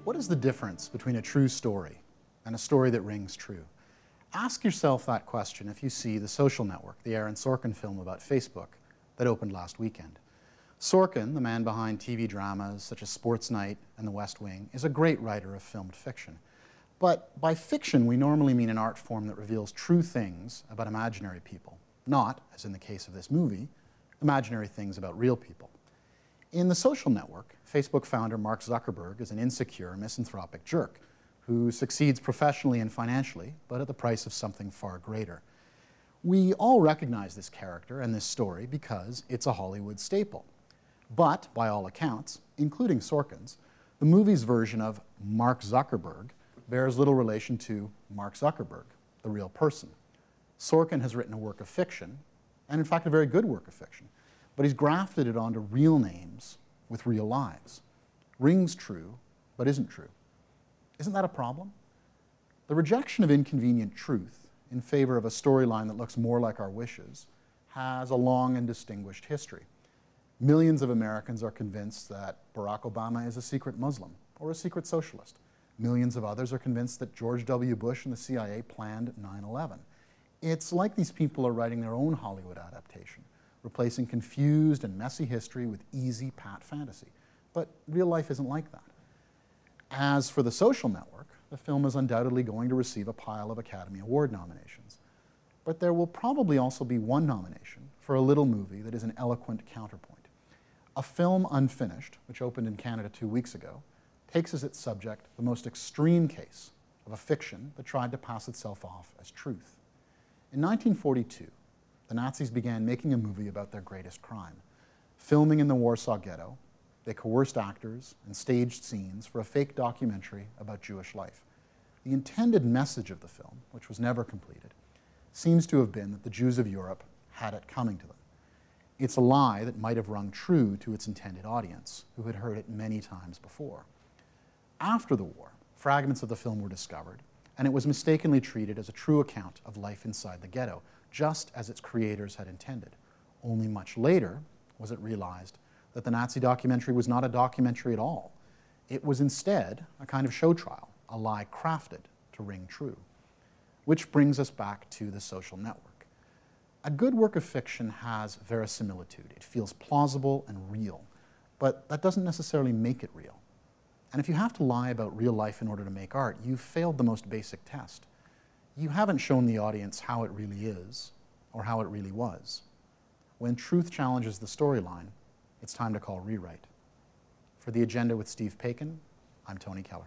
What is the difference between a true story and a story that rings true? Ask yourself that question if you see The Social Network, the Aaron Sorkin film about Facebook that opened last weekend. Sorkin, the man behind TV dramas such as Sports Night and The West Wing, is a great writer of filmed fiction. But by fiction, we normally mean an art form that reveals true things about imaginary people, not, as in the case of this movie, imaginary things about real people. In The Social Network, Facebook founder Mark Zuckerberg is an insecure, misanthropic jerk who succeeds professionally and financially, but at the price of something far greater. We all recognize this character and this story because it's a Hollywood staple. But, by all accounts, including Sorkin's, the movie's version of Mark Zuckerberg bears little relation to Mark Zuckerberg, the real person. Sorkin has written a work of fiction, and in fact a very good work of fiction, but he's grafted it onto real names with real lives. Rings true, but isn't true. Isn't that a problem? The rejection of inconvenient truth in favor of a storyline that looks more like our wishes has a long and distinguished history. Millions of Americans are convinced that Barack Obama is a secret Muslim or a secret socialist. Millions of others are convinced that George W. Bush and the CIA planned 9/11. It's like these people are writing their own Hollywood adaptation, replacing confused and messy history with easy, pat fantasy. But real life isn't like that. As for The Social Network, the film is undoubtedly going to receive a pile of Academy Award nominations. But there will probably also be one nomination for a little movie that is an eloquent counterpoint. A film unfinished, which opened in Canada 2 weeks ago, takes as its subject the most extreme case of a fiction that tried to pass itself off as truth. In 1942, the Nazis began making a movie about their greatest crime. Filming in the Warsaw Ghetto, they coerced actors and staged scenes for a fake documentary about Jewish life. The intended message of the film, which was never completed, seems to have been that the Jews of Europe had it coming to them. It's a lie that might have rung true to its intended audience, who had heard it many times before. After the war, fragments of the film were discovered, and it was mistakenly treated as a true account of life inside the ghetto, just as its creators had intended. Only much later was it realized that the Nazi documentary was not a documentary at all. It was instead a kind of show trial, a lie crafted to ring true. Which brings us back to The Social Network. A good work of fiction has verisimilitude. It feels plausible and real, but that doesn't necessarily make it real. And if you have to lie about real life in order to make art, you've failed the most basic test. You haven't shown the audience how it really is or how it really was. When truth challenges the storyline, it's time to call rewrite. For The Agenda with Steve Paikin, I'm Tony Keller.